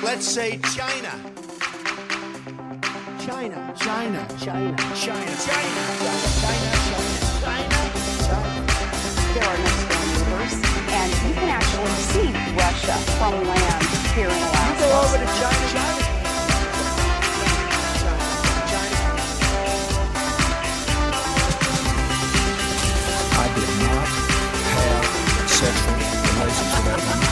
Let's say China. China. China. China. China. China. There are next door neighbors, and you can actually see Russia from land here in Alaska. You go over to China. China. I did not have sexual relations with that woman.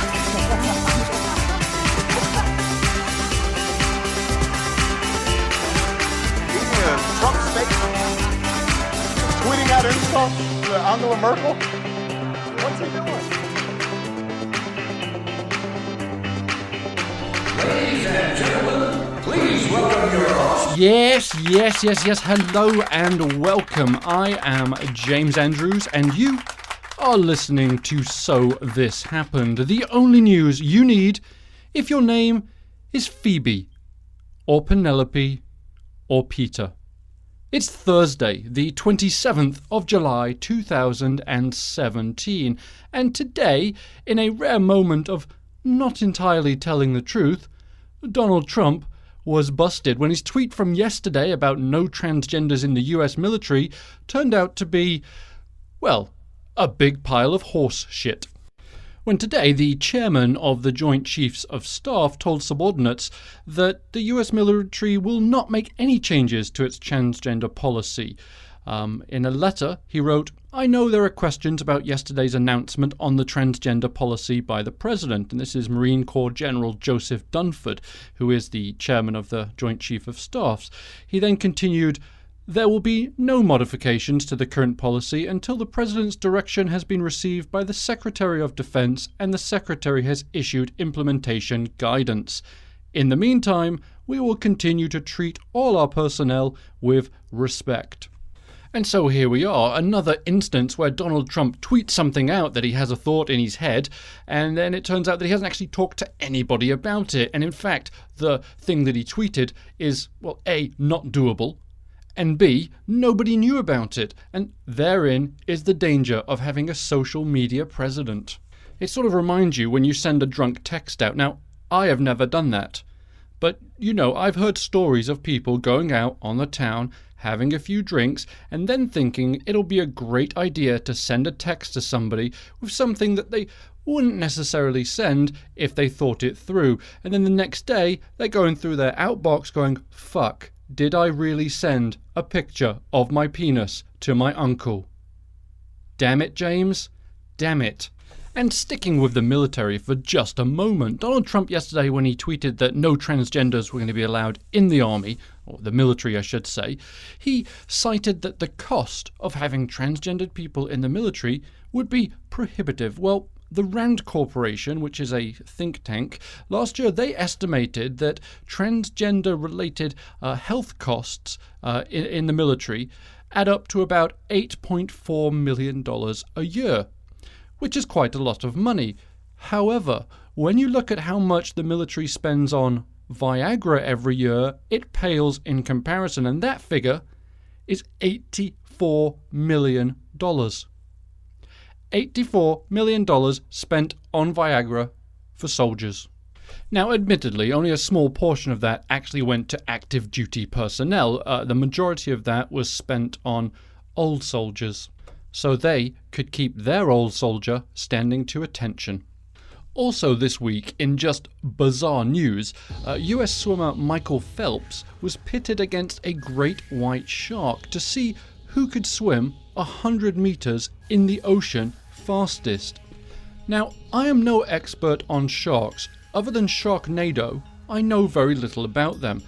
Trump's statement, tweeting out insults to Angela Merkel. What's he doing? Ladies and gentlemen, please welcome your host. Yes. Hello and welcome. I am James Andrews, and you are listening to So This Happened, the only news you need if your name is Phoebe, or Penelope, or Peter. It's Thursday, the 27th of July 2017, and today, in a rare moment of not entirely telling the truth, Donald Trump was busted when his tweet from yesterday about no transgenders in the US military turned out to be, well, a big pile of horse shit. When today the chairman of the Joint Chiefs of Staff told subordinates that the US military will not make any changes to its transgender policy. In a letter, he wrote, "I know there are questions about yesterday's announcement on the transgender policy by the President," and this is Marine Corps General Joseph Dunford, who is the chairman of the Joint Chief of Staffs. He then continued, "There will be no modifications to the current policy until the President's direction has been received by the Secretary of Defense and the Secretary has issued implementation guidance. In the meantime, we will continue to treat all our personnel with respect." And so here we are, another instance where Donald Trump tweets something out that he has a thought in his head, and then it turns out that he hasn't actually talked to anybody about it. And in fact, the thing that he tweeted is, well, A, not doable, and B, nobody knew about it. And therein is the danger of having a social media president. It sort of reminds you when you send a drunk text out. Now, I have never done that. But, you know, I've heard stories of people going out on the town, having a few drinks, and then thinking it'll be a great idea to send a text to somebody with something that they wouldn't necessarily send if they thought it through. And then the next day, they're going through their outbox going, fuck, did I really send a picture of my penis to my uncle? Damn it, James. Damn it. And sticking with the military for just a moment, Donald Trump yesterday, when he tweeted that no transgenders were going to be allowed in the army, or the military I should say, he cited that the cost of having transgendered people in the military would be prohibitive. Well, the Rand Corporation, which is a think tank, last year they estimated that transgender-related health costs in the military add up to about $8.4 million a year, which is quite a lot of money. However, when you look at how much the military spends on Viagra every year, it pales in comparison, and that figure is $84 million. $84 million spent on Viagra for soldiers. Now, admittedly, only a small portion of that actually went to active duty personnel. The majority of that was spent on old soldiers, so they could keep their old soldier standing to attention. Also this week, in just bizarre news, US swimmer Michael Phelps was pitted against a great white shark to see who could swim 100 meters in the ocean fastest. Now, I am no expert on sharks. Other than Sharknado, I know very little about them.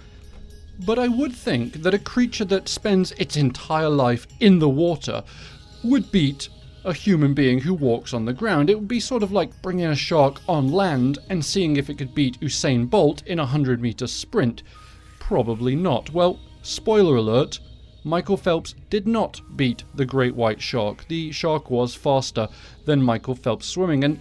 But I would think that a creature that spends its entire life in the water would beat a human being who walks on the ground. It would be sort of like bringing a shark on land and seeing if it could beat Usain Bolt in a 100-meter sprint. Probably not. Well, spoiler alert, Michael Phelps did not beat the great white shark. The shark was faster than Michael Phelps swimming, and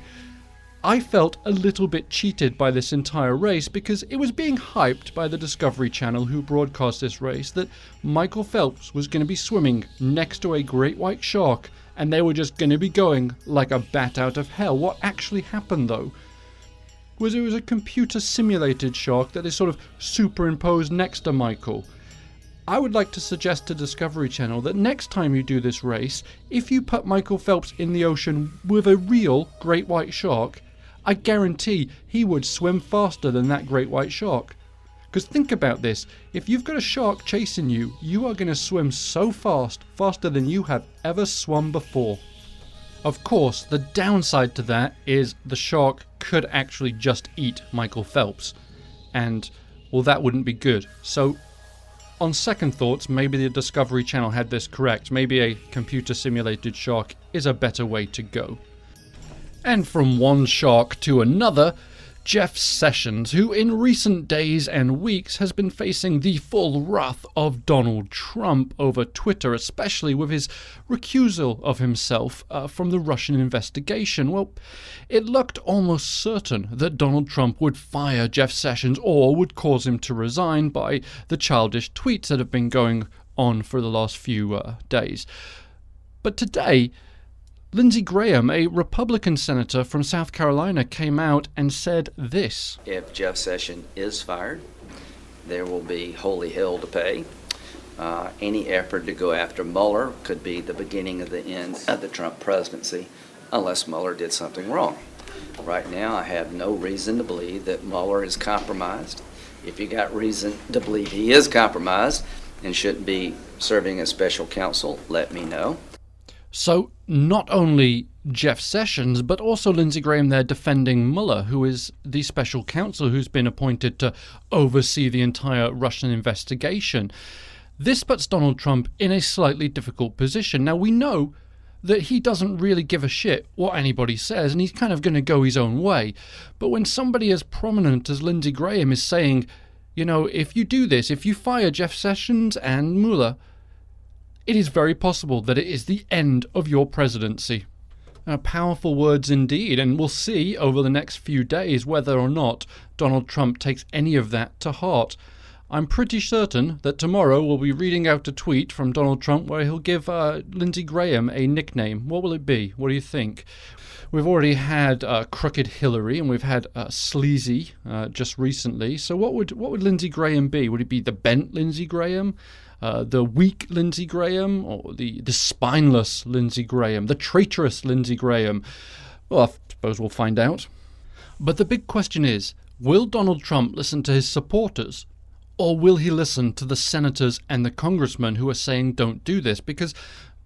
I felt a little bit cheated by this entire race because it was being hyped by the Discovery Channel, who broadcast this race, that Michael Phelps was going to be swimming next to a great white shark and they were just going to be going like a bat out of hell. What actually happened though? was it was a computer simulated shark that is sort of superimposed next to Michael. I would like to suggest to Discovery Channel that next time you do this race, if you put Michael Phelps in the ocean with a real great white shark, I guarantee he would swim faster than that great white shark. Because think about this, if you've got a shark chasing you, you are going to swim so fast, faster than you have ever swum before. Of course, the downside to that is the shark could actually just eat Michael Phelps. And, well, that wouldn't be good. So, on second thoughts, maybe the Discovery Channel had this correct. Maybe a computer simulated shark is a better way to go. And from one shark to another, Jeff Sessions, who in recent days and weeks has been facing the full wrath of Donald Trump over Twitter, especially with his recusal of himself from the Russian investigation. Well, it looked almost certain that Donald Trump would fire Jeff Sessions or would cause him to resign by the childish tweets that have been going on for the last few days. But today, Lindsey Graham, a Republican senator from South Carolina, came out and said this. If Jeff Sessions is fired, there will be holy hell to pay. Any effort to go after Mueller could be the beginning of the end of the Trump presidency, unless Mueller did something wrong. Right now, I have no reason to believe that Mueller is compromised. If you got reason to believe he is compromised and shouldn't be serving as special counsel, let me know. So not only Jeff Sessions, but also Lindsey Graham there defending Mueller, who is the special counsel who's been appointed to oversee the entire Russian investigation. This puts Donald Trump in a slightly difficult position. Now, we know that he doesn't really give a shit what anybody says, and he's kind of going to go his own way. But when somebody as prominent as Lindsey Graham is saying, you know, if you do this, if you fire Jeff Sessions and Mueller, it is very possible that it is the end of your presidency. Powerful words indeed, and we'll see over the next few days whether or not Donald Trump takes any of that to heart. I'm pretty certain that tomorrow we'll be reading out a tweet from Donald Trump where he'll give Lindsey Graham a nickname. What will it be? What do you think? We've already had Crooked Hillary, and we've had Sleazy just recently. So what would Lindsey Graham be? Would it be the bent Lindsey Graham? The weak Lindsey Graham, or the spineless Lindsey Graham, the traitorous Lindsey Graham? Well, I suppose we'll find out. But the big question is, will Donald Trump listen to his supporters, or will he listen to the senators and the congressmen who are saying don't do this? Because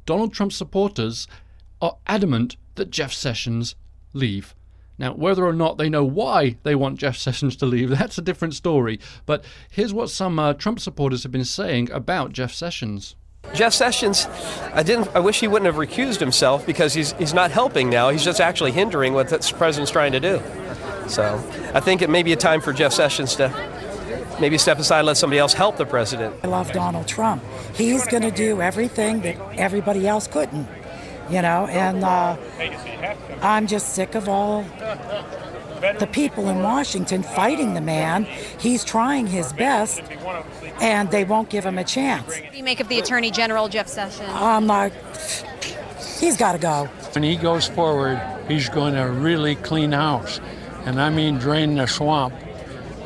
Donald Trump's supporters are adamant that Jeff Sessions leave. Now, whether or not they know why they want Jeff Sessions to leave, that's a different story. But here's what some Trump supporters have been saying about Jeff Sessions. Jeff Sessions, I wish he wouldn't have recused himself, because he's not helping now. He's just actually hindering what the president's trying to do. So I think it may be a time for Jeff Sessions to maybe step aside and let somebody else help the president. I love Donald Trump. He's going to do everything that everybody else couldn't. You know, and I'm just sick of all the people in Washington fighting the man. He's trying his best, and they won't give him a chance. What do you make of the Attorney General, Jeff Sessions? I'm like, he's got to go. When he goes forward, he's going to really clean house, and I mean drain the swamp,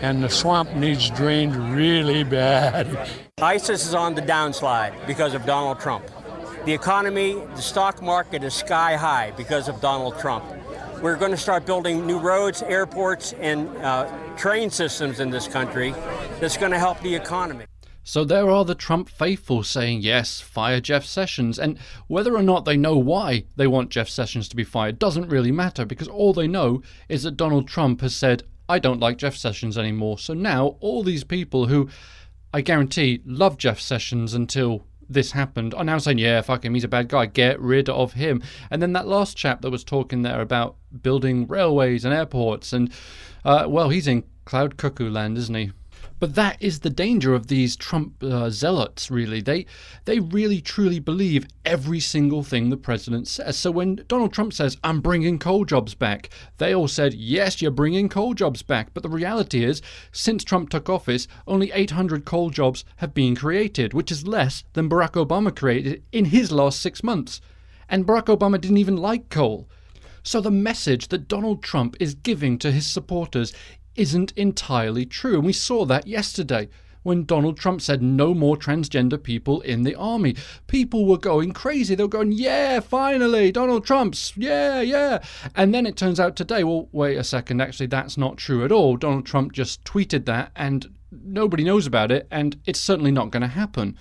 and the swamp needs drained really bad. ISIS is on the downslide because of Donald Trump. The economy, the stock market is sky high because of Donald Trump. We're going to start building new roads, airports, and train systems in this country that's going to help the economy. So there are the Trump faithful saying, yes, fire Jeff Sessions. And whether or not they know why they want Jeff Sessions to be fired doesn't really matter, because all they know is that Donald Trump has said, I don't like Jeff Sessions anymore. So now all these people who, I guarantee, love Jeff Sessions until this happened are now saying, yeah, fuck him, he's a bad guy, get rid of him. And then that last chap that was talking there about building railways and airports, and well, he's in cloud cuckoo land, isn't he? But that is the danger of these Trump zealots, really. They really, truly believe every single thing the president says. So when Donald Trump says, I'm bringing coal jobs back, they all said, yes, you're bringing coal jobs back. But the reality is, since Trump took office, only 800 coal jobs have been created, which is less than Barack Obama created in his last 6 months. And Barack Obama didn't even like coal. So the message that Donald Trump is giving to his supporters isn't entirely true. And we saw that yesterday when Donald Trump said no more transgender people in the army. People were going crazy. They were going, yeah, finally, Donald Trump's, yeah, yeah. And then it turns out today, well, wait a second, actually, that's not true at all. Donald Trump just tweeted that and nobody knows about it, and it's certainly not going to happen.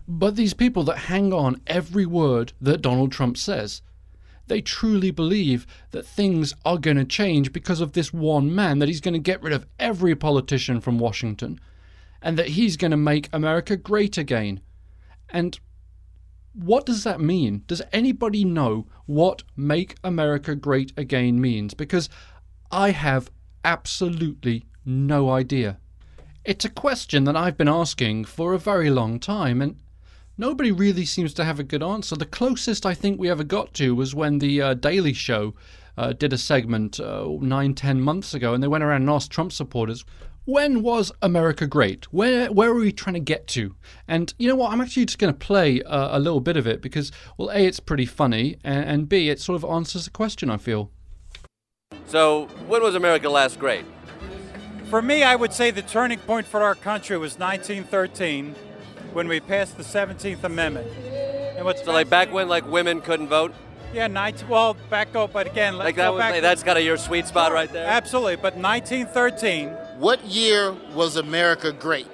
But these people that hang on every word that Donald Trump says, they truly believe that things are going to change because of this one man, that he's going to get rid of every politician from Washington, and that he's going to make America great again. And what does that mean? Does anybody know what make America great again means? Because I have absolutely no idea. It's a question that I've been asking for a very long time, and nobody really seems to have a good answer. The closest I think we ever got to was when the Daily Show did a segment 9-10 months ago, and they went around and asked Trump supporters, when was America great? Where were we trying to get to? And you know what? I'm actually just going to play a little bit of it because, well, A, it's pretty funny, and B, it sort of answers the question, I feel. So, when was America last great? For me, I would say the turning point for our country was 1913, when we passed the 17th Amendment. And what's so, like back when, like women couldn't vote? Yeah, back up, but again, let's go back. That's kind of your sweet spot right there. Absolutely, but 1913. What year was America great?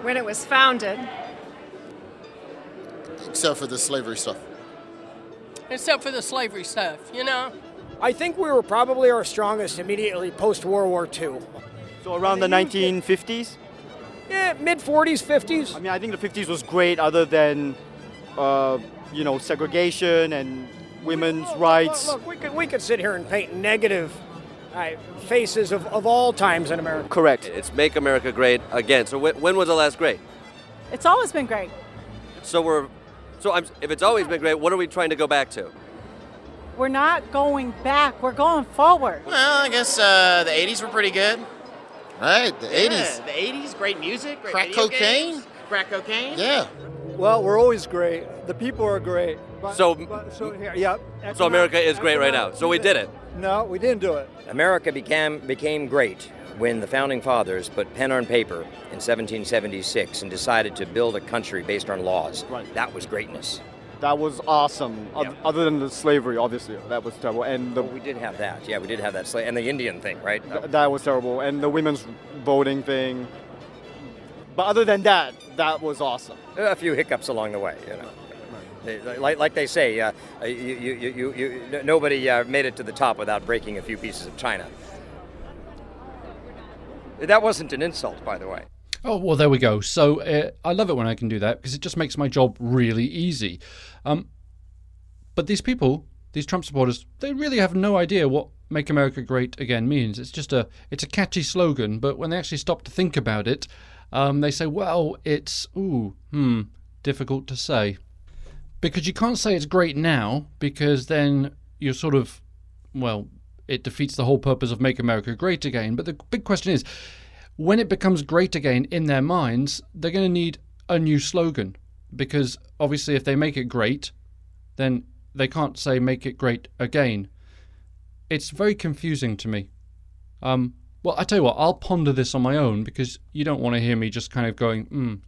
When it was founded. Except for the slavery stuff. Except for the slavery stuff, you know? I think we were probably our strongest immediately post-World War II. So around the 1950s? Yeah, mid-40s, 50s. I mean, I think the 50s was great other than, segregation and women's rights. Look, we could sit here and paint negative faces of all times in America. Correct. It's make America great again. So when was the last great? It's always been great. If it's always been great, what are we trying to go back to? We're not going back. We're going forward. Well, I guess the 80s were pretty good. Right, the 80s. The 80s, great music, great crack video cocaine. games, crack cocaine. Yeah. Well, we're always great. The people are great. So America is great right now. So we did it. No, we didn't do it. America became great when the Founding Fathers put pen on paper in 1776 and decided to build a country based on laws. Right. That was greatness. That was awesome. Yeah. Other than the slavery, obviously, that was terrible. And we did have that. Yeah, we did have that and the Indian thing, right? That was terrible. And the women's voting thing. But other than that, that was awesome. A few hiccups along the way, you know. Like they say, nobody made it to the top without breaking a few pieces of china. That wasn't an insult, by the way. Oh, well, there we go. So I love it when I can do that because it just makes my job really easy. But these people, these Trump supporters, they really have no idea what Make America Great Again means. It's a catchy slogan, but when they actually stop to think about it, they say, well, it's, difficult to say. Because you can't say it's great now, because then you're sort of, well, it defeats the whole purpose of Make America Great Again. But the big question is, when it becomes great again in their minds, they're going to need a new slogan. Because obviously if they make it great, then they can't say make it great again. It's very confusing to me. Well, I tell you what, I'll ponder this on my own because you don't want to hear me just kind of going,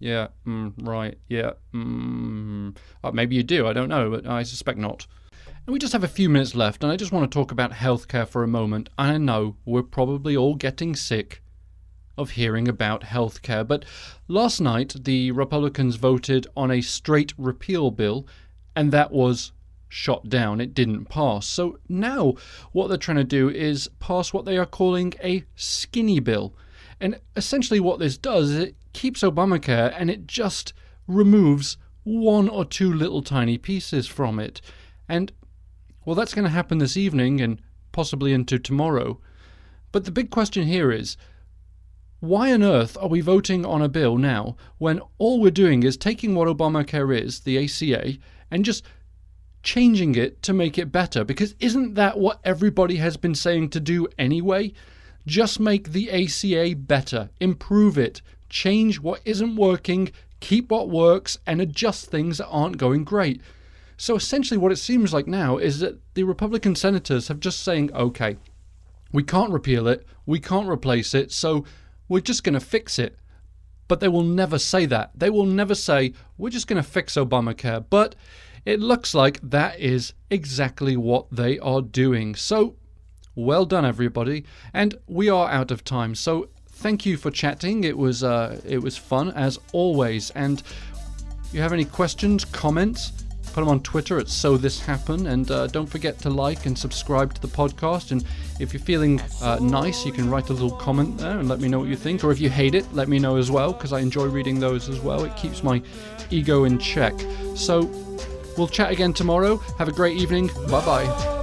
right, yeah, maybe you do, I don't know, but I suspect not. And we just have a few minutes left, and I just want to talk about healthcare for a moment. I know we're probably all getting sick of hearing about healthcare, but last night the Republicans voted on a straight repeal bill, and that was shot down. It didn't pass. So now what they're trying to do is pass what they are calling a skinny bill. And essentially what this does is it keeps Obamacare and it just removes one or two little tiny pieces from it. And, well, that's going to happen this evening and possibly into tomorrow. But the big question here is, why on earth are we voting on a bill now when all we're doing is taking what Obamacare is, the ACA, and just changing it to make it better? Because isn't that what everybody has been saying to do anyway? Just make the ACA better, improve it, change what isn't working, keep what works, and adjust things that aren't going great. So essentially what it seems like now is that the Republican senators have just saying, okay, we can't repeal it, we can't replace it, so we're just going to fix it. But they will never say that. They will never say, we're just going to fix Obamacare. But it looks like that is exactly what they are doing. So, well done, everybody. And we are out of time. So, thank you for chatting. It was fun, as always. And if you have any questions, comments, put them on Twitter at SoThisHappened. And don't forget to like and subscribe to the podcast. And if you're feeling nice, you can write a little comment there and let me know what you think. Or if you hate it, let me know as well, because I enjoy reading those as well. It keeps my ego in check. So we'll chat again tomorrow. Have a great evening. Bye-bye.